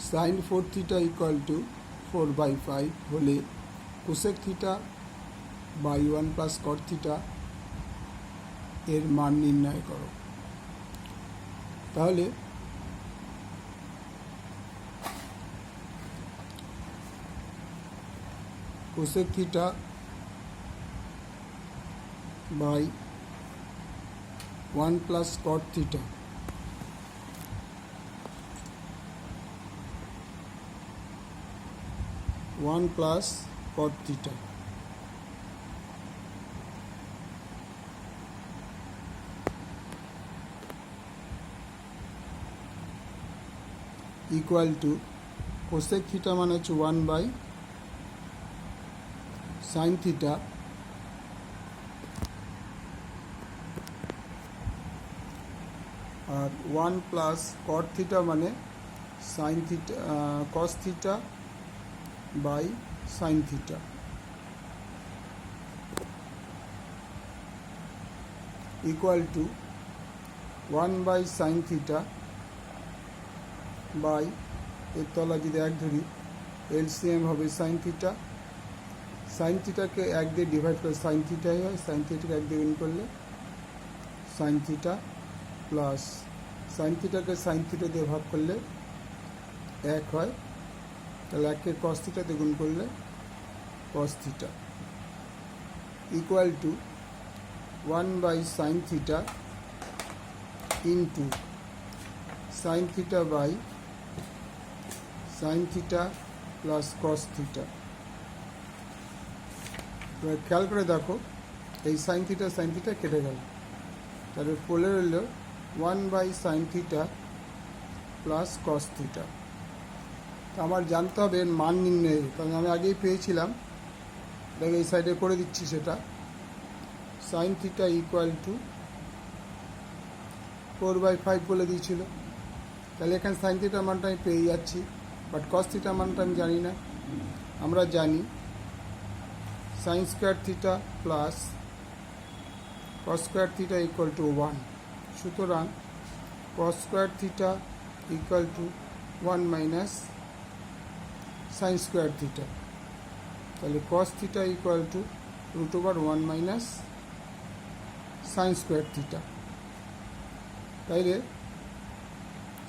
Sign 4 theta equal to 4/5 হলে cosec theta by 1 plus cot theta এর মান নির্ণয় করো। তাহলে cosec theta by 1 plus cot theta equal to cosec theta মানে হচ্ছে 1 বাই সাইন থিটা আর 1 প্লাস কট থিটা মানে sine theta cos theta by sine theta equal to 1 by sine theta by এর তলা যদি 1 ধরি এলসিএম হবে সাইন থিটা। সাইন থিটাকে 1 দিয়ে ডিভাইড করে সাইন থিটাই হয়, সাইন থিটাকে 1 দিয়ে গুণ করলে সাইন থিটা প্লাস সাইন থিটাকে সাইন থিটা দিয়ে ভাগ করলে 1 হয়, তাহলে 1কে কস থিটা দিয়ে গুণ করলে cos theta equal to 1 by sine theta into sine theta by sine theta plus cos theta. এবার খেয়াল করে দেখো এই সাইন থিটা কেটে গেল, তাহলে পড়ে রইল 1 by sine theta plus cos theta. তো আমার জানতে হবে এর মান নির্ণয়, কারণ আমি আগেই পেয়েছিলাম, দেখো এই সাইডে করে দিচ্ছি সেটা। সাইন থিটা ইকুয়াল টু 4/5 বলে দিয়েছিল, তাহলে এখানে সাইন থিটার মানটা আমি পেয়ে যাচ্ছি, বাট কস থিটার মানটা আমি জানি না। আমরা জানি sine square theta plus cos square theta equal to 1, সুতরাং cos square theta equal to 1 minus sine square theta, তাহলে cos theta equal to √1 minus sine square theta. তাইলে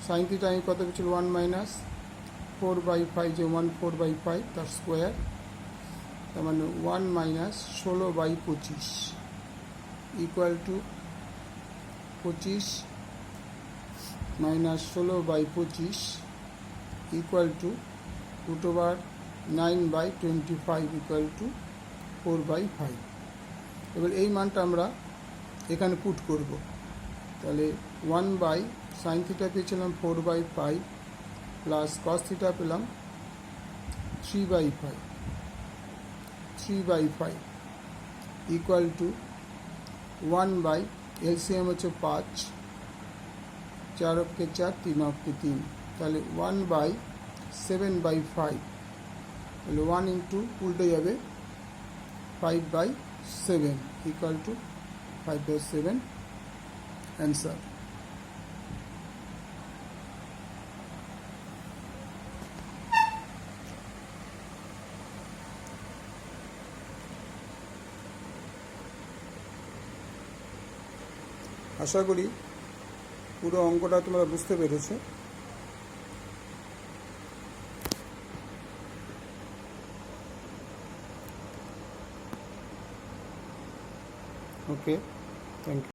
সাইন থিটা আমি কত পেয়েছিল 1 মাইনাস 4/5, যে 1 4/5 তার স্কোয়ার, তার মানে 1 minus 16/25 equal to 25 minus 16/25 equal to √9/25 equal to 4/5। এবার এই মানটা আমরা এখানে পুট করব, তাহলে 1 বাই সাইন থিটা পেয়েছিলাম 4/5 প্লাস কস থিটা পেলাম 3/5 ইকুয়াল টু 1 বাই এলসিএম হচ্ছে 5, 4 অক্ষে 4, 3 অক্ষে 3, তাহলে 1 বাই 7/5, তাহলে 1 ইন্টু উল্টে যাবে 5/7 ইকুয়াল টু 5/7 অ্যান্সার। আশা করি পুরো অঙ্কটা তোমরা বুঝতে পেরেছো। ওকে, থ্যাংক ইউ।